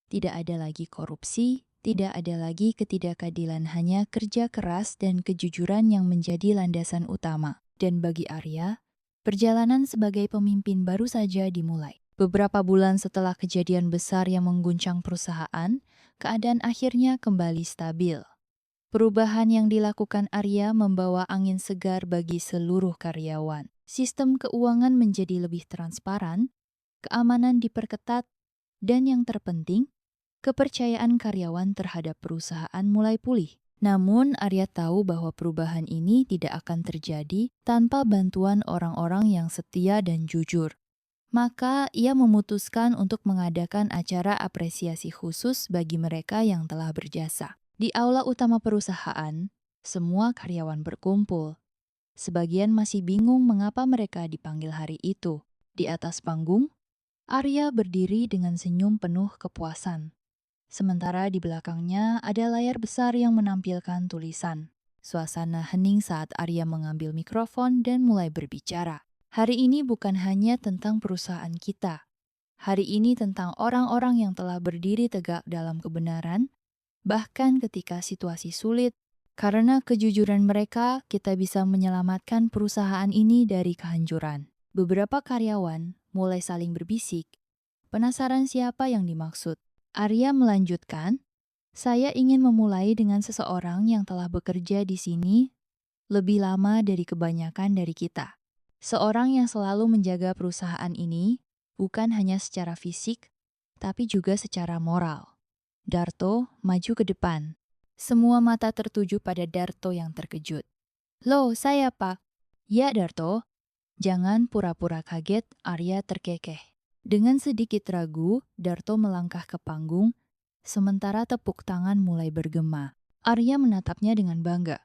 Tidak ada lagi korupsi, tidak ada lagi ketidakadilan, hanya kerja keras dan kejujuran yang menjadi landasan utama. Dan bagi Arya, perjalanan sebagai pemimpin baru saja dimulai. Beberapa bulan setelah kejadian besar yang mengguncang perusahaan, keadaan akhirnya kembali stabil. Perubahan yang dilakukan Arya membawa angin segar bagi seluruh karyawan. Sistem keuangan menjadi lebih transparan, keamanan diperketat, dan yang terpenting, kepercayaan karyawan terhadap perusahaan mulai pulih. Namun, Arya tahu bahwa perubahan ini tidak akan terjadi tanpa bantuan orang-orang yang setia dan jujur. Maka, ia memutuskan untuk mengadakan acara apresiasi khusus bagi mereka yang telah berjasa. Di aula utama perusahaan, semua karyawan berkumpul. Sebagian masih bingung mengapa mereka dipanggil hari itu. Di atas panggung, Arya berdiri dengan senyum penuh kepuasan. Sementara di belakangnya ada layar besar yang menampilkan tulisan. Suasana hening saat Arya mengambil mikrofon dan mulai berbicara. Hari ini bukan hanya tentang perusahaan kita. Hari ini tentang orang-orang yang telah berdiri tegak dalam kebenaran, bahkan ketika situasi sulit. Karena kejujuran mereka, kita bisa menyelamatkan perusahaan ini dari kehancuran. Beberapa karyawan mulai saling berbisik. Penasaran siapa yang dimaksud? Arya melanjutkan, saya ingin memulai dengan seseorang yang telah bekerja di sini lebih lama dari kebanyakan dari kita. Seorang yang selalu menjaga perusahaan ini, bukan hanya secara fisik, tapi juga secara moral. Darto maju ke depan. Semua mata tertuju pada Darto yang terkejut. Loh, saya Pak. Ya, Darto. Jangan pura-pura kaget, Arya terkekeh. Dengan sedikit ragu, Darto melangkah ke panggung, sementara tepuk tangan mulai bergema. Arya menatapnya dengan bangga.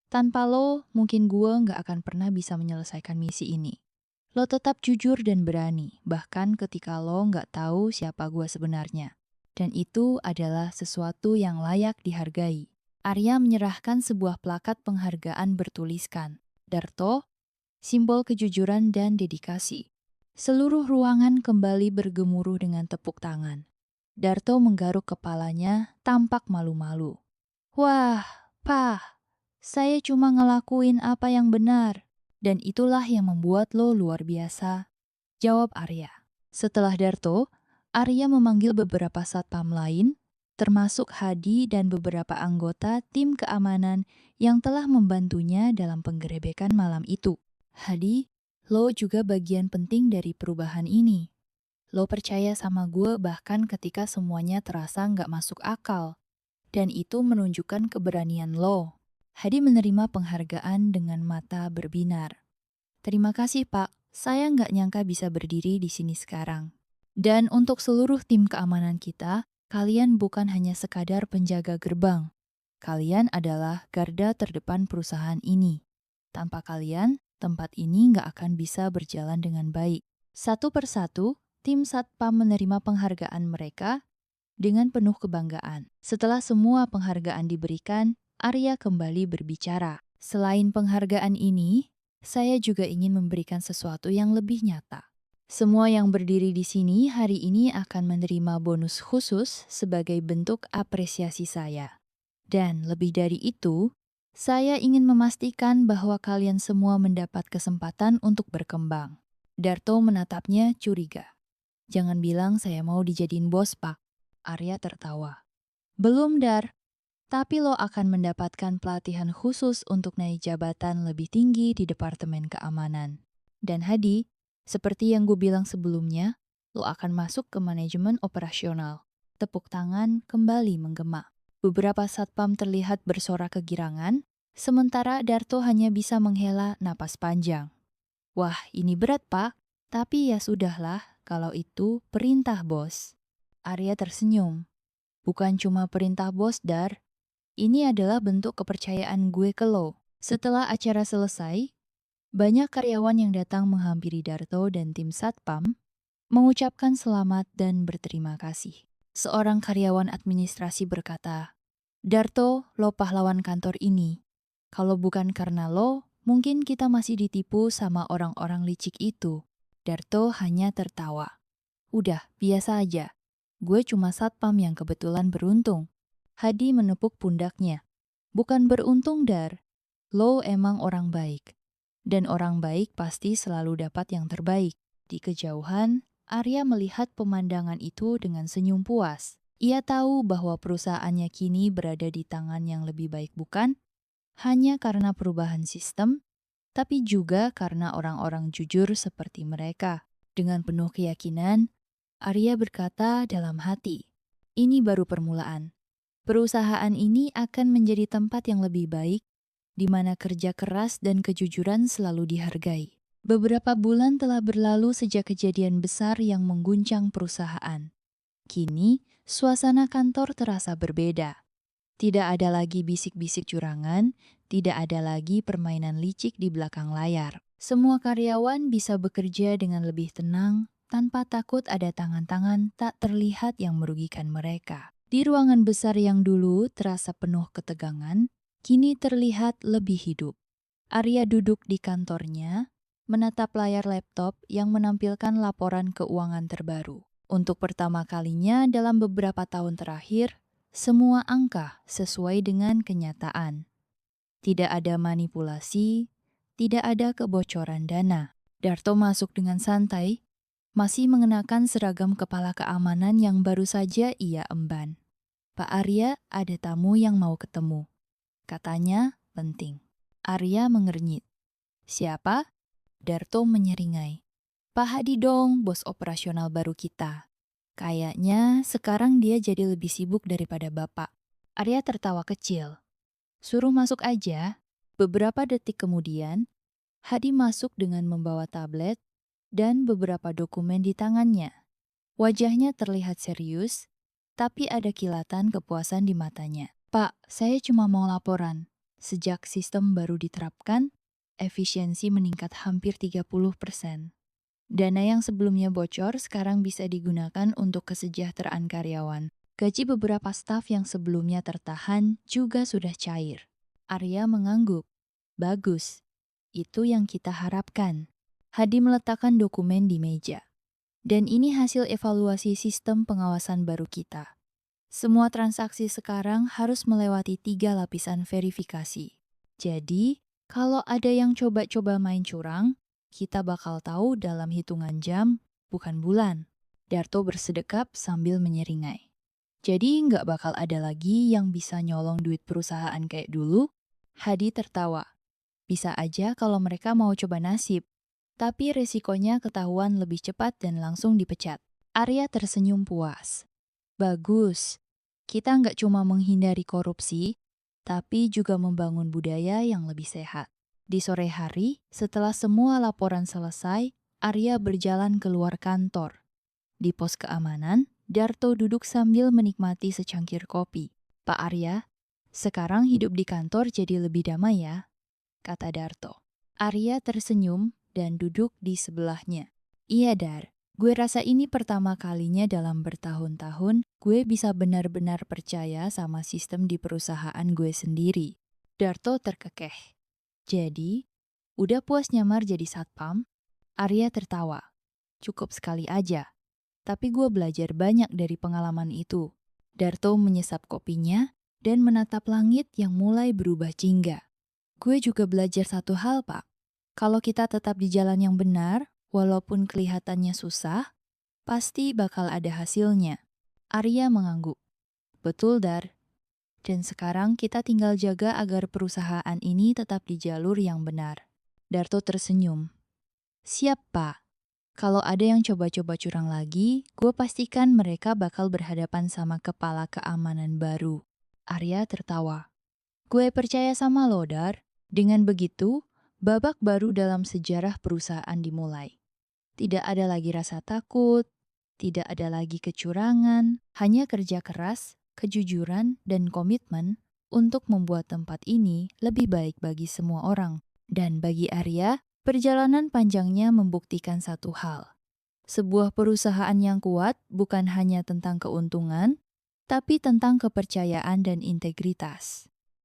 Tanpa lo, mungkin gue nggak akan pernah bisa menyelesaikan misi ini. Lo tetap jujur dan berani, bahkan ketika lo nggak tahu siapa gue sebenarnya. Dan itu adalah sesuatu yang layak dihargai. Arya menyerahkan sebuah plakat penghargaan bertuliskan, Darto, simbol kejujuran dan dedikasi. Seluruh ruangan kembali bergemuruh dengan tepuk tangan. Darto menggaruk kepalanya, tampak malu-malu. Wah, Pak, saya cuma ngelakuin apa yang benar. Dan itulah yang membuat lo luar biasa, jawab Arya. Setelah Darto, Arya memanggil beberapa satpam lain, termasuk Hadi dan beberapa anggota tim keamanan yang telah membantunya dalam penggerebekan malam itu. Hadi, lo juga bagian penting dari perubahan ini. Lo percaya sama gue bahkan ketika semuanya terasa nggak masuk akal. Dan itu menunjukkan keberanian lo. Hadi menerima penghargaan dengan mata berbinar. Terima kasih, Pak. Saya nggak nyangka bisa berdiri di sini sekarang. Dan untuk seluruh tim keamanan kita, kalian bukan hanya sekadar penjaga gerbang. Kalian adalah garda terdepan perusahaan ini. Tanpa kalian, tempat ini nggak akan bisa berjalan dengan baik. Satu persatu, tim Satpam menerima penghargaan mereka dengan penuh kebanggaan. Setelah semua penghargaan diberikan, Arya kembali berbicara. Selain penghargaan ini, saya juga ingin memberikan sesuatu yang lebih nyata. Semua yang berdiri di sini hari ini akan menerima bonus khusus sebagai bentuk apresiasi saya. Dan lebih dari itu, saya ingin memastikan bahwa kalian semua mendapat kesempatan untuk berkembang. Darto menatapnya curiga. Jangan bilang saya mau dijadiin bos, Pak. Arya tertawa. Belum, Dar. Tapi lo akan mendapatkan pelatihan khusus untuk naik jabatan lebih tinggi di Departemen Keamanan. Dan Hadi, seperti yang gue bilang sebelumnya, lo akan masuk ke manajemen operasional. Tepuk tangan kembali menggema. Beberapa satpam terlihat bersorak kegirangan, sementara Darto hanya bisa menghela napas panjang. Wah, ini berat, Pak. Tapi ya sudahlah, kalau itu perintah bos. Arya tersenyum. Bukan cuma perintah bos, Dar. Ini adalah bentuk kepercayaan gue ke lo. Setelah acara selesai, banyak karyawan yang datang menghampiri Darto dan tim Satpam, mengucapkan selamat dan berterima kasih. Seorang karyawan administrasi berkata, Darto, lo pahlawan kantor ini. Kalau bukan karena lo, mungkin kita masih ditipu sama orang-orang licik itu. Darto hanya tertawa. Udah, biasa aja. Gue cuma satpam yang kebetulan beruntung. Hadi menepuk pundaknya. Bukan beruntung, Dar. Lo emang orang baik. Dan orang baik pasti selalu dapat yang terbaik. Di kejauhan, Arya melihat pemandangan itu dengan senyum puas. Ia tahu bahwa perusahaannya kini berada di tangan yang lebih baik bukan hanya karena perubahan sistem, tapi juga karena orang-orang jujur seperti mereka. Dengan penuh keyakinan, Arya berkata dalam hati, ini baru permulaan. Perusahaan ini akan menjadi tempat yang lebih baik, di mana kerja keras dan kejujuran selalu dihargai. Beberapa bulan telah berlalu sejak kejadian besar yang mengguncang perusahaan. Kini, suasana kantor terasa berbeda. Tidak ada lagi bisik-bisik curangan, tidak ada lagi permainan licik di belakang layar. Semua karyawan bisa bekerja dengan lebih tenang, tanpa takut ada tangan-tangan tak terlihat yang merugikan mereka. Di ruangan besar yang dulu terasa penuh ketegangan, kini terlihat lebih hidup. Arya duduk di kantornya, menatap layar laptop yang menampilkan laporan keuangan terbaru. Untuk pertama kalinya dalam beberapa tahun terakhir, semua angka sesuai dengan kenyataan. Tidak ada manipulasi, tidak ada kebocoran dana. Darto masuk dengan santai, masih mengenakan seragam kepala keamanan yang baru saja ia emban. "Pak Arya, ada tamu yang mau ketemu," katanya penting. Arya mengernyit. "Siapa?" Darto menyeringai. "Pak Hadi dong, bos operasional baru kita. Kayaknya sekarang dia jadi lebih sibuk daripada Bapak." Arya tertawa kecil. "Suruh masuk aja." Beberapa detik kemudian, Hadi masuk dengan membawa tablet dan beberapa dokumen di tangannya. Wajahnya terlihat serius, tapi ada kilatan kepuasan di matanya. "Pak, saya cuma mau laporan. Sejak sistem baru diterapkan, efisiensi meningkat hampir 30%. Dana yang sebelumnya bocor sekarang bisa digunakan untuk kesejahteraan karyawan. Gaji beberapa staf yang sebelumnya tertahan juga sudah cair." Arya mengangguk. "Bagus. Itu yang kita harapkan." Hadi meletakkan dokumen di meja. "Dan ini hasil evaluasi sistem pengawasan baru kita. Semua transaksi sekarang harus melewati 3 lapisan verifikasi. Jadi, kalau ada yang coba-coba main curang, kita bakal tahu dalam hitungan jam, bukan bulan." Darto bersedekap sambil menyeringai. "Jadi nggak bakal ada lagi yang bisa nyolong duit perusahaan kayak dulu?" Hadi tertawa. "Bisa aja kalau mereka mau coba nasib. Tapi resikonya ketahuan lebih cepat dan langsung dipecat." Arya tersenyum puas. "Bagus. Kita nggak cuma menghindari korupsi, tapi juga membangun budaya yang lebih sehat." Di sore hari, setelah semua laporan selesai, Arya berjalan keluar kantor. Di pos keamanan, Darto duduk sambil menikmati secangkir kopi. "Pak Arya, sekarang hidup di kantor jadi lebih damai ya," kata Darto. Arya tersenyum dan duduk di sebelahnya. "Iya Dar, gue rasa ini pertama kalinya dalam bertahun-tahun gue bisa benar-benar percaya sama sistem di perusahaan gue sendiri." Darto terkekeh. "Jadi, udah puas nyamar jadi satpam?" Arya tertawa. "Cukup sekali aja. Tapi gue belajar banyak dari pengalaman itu." Darto menyesap kopinya dan menatap langit yang mulai berubah jingga. "Gue juga belajar satu hal, Pak. Kalau kita tetap di jalan yang benar, walaupun kelihatannya susah, pasti bakal ada hasilnya." Arya mengangguk. "Betul, Dar. Dan sekarang kita tinggal jaga agar perusahaan ini tetap di jalur yang benar." Darto tersenyum. "Siap, Pak. Kalau ada yang coba-coba curang lagi, gue pastikan mereka bakal berhadapan sama kepala keamanan baru." Arya tertawa. "Gue percaya sama lo, Dar. Dengan begitu, babak baru dalam sejarah perusahaan dimulai. Tidak ada lagi rasa takut, tidak ada lagi kecurangan, hanya kerja keras, kejujuran, dan komitmen untuk membuat tempat ini lebih baik bagi semua orang." Dan bagi Arya, perjalanan panjangnya membuktikan satu hal. Sebuah perusahaan yang kuat bukan hanya tentang keuntungan, tapi tentang kepercayaan dan integritas.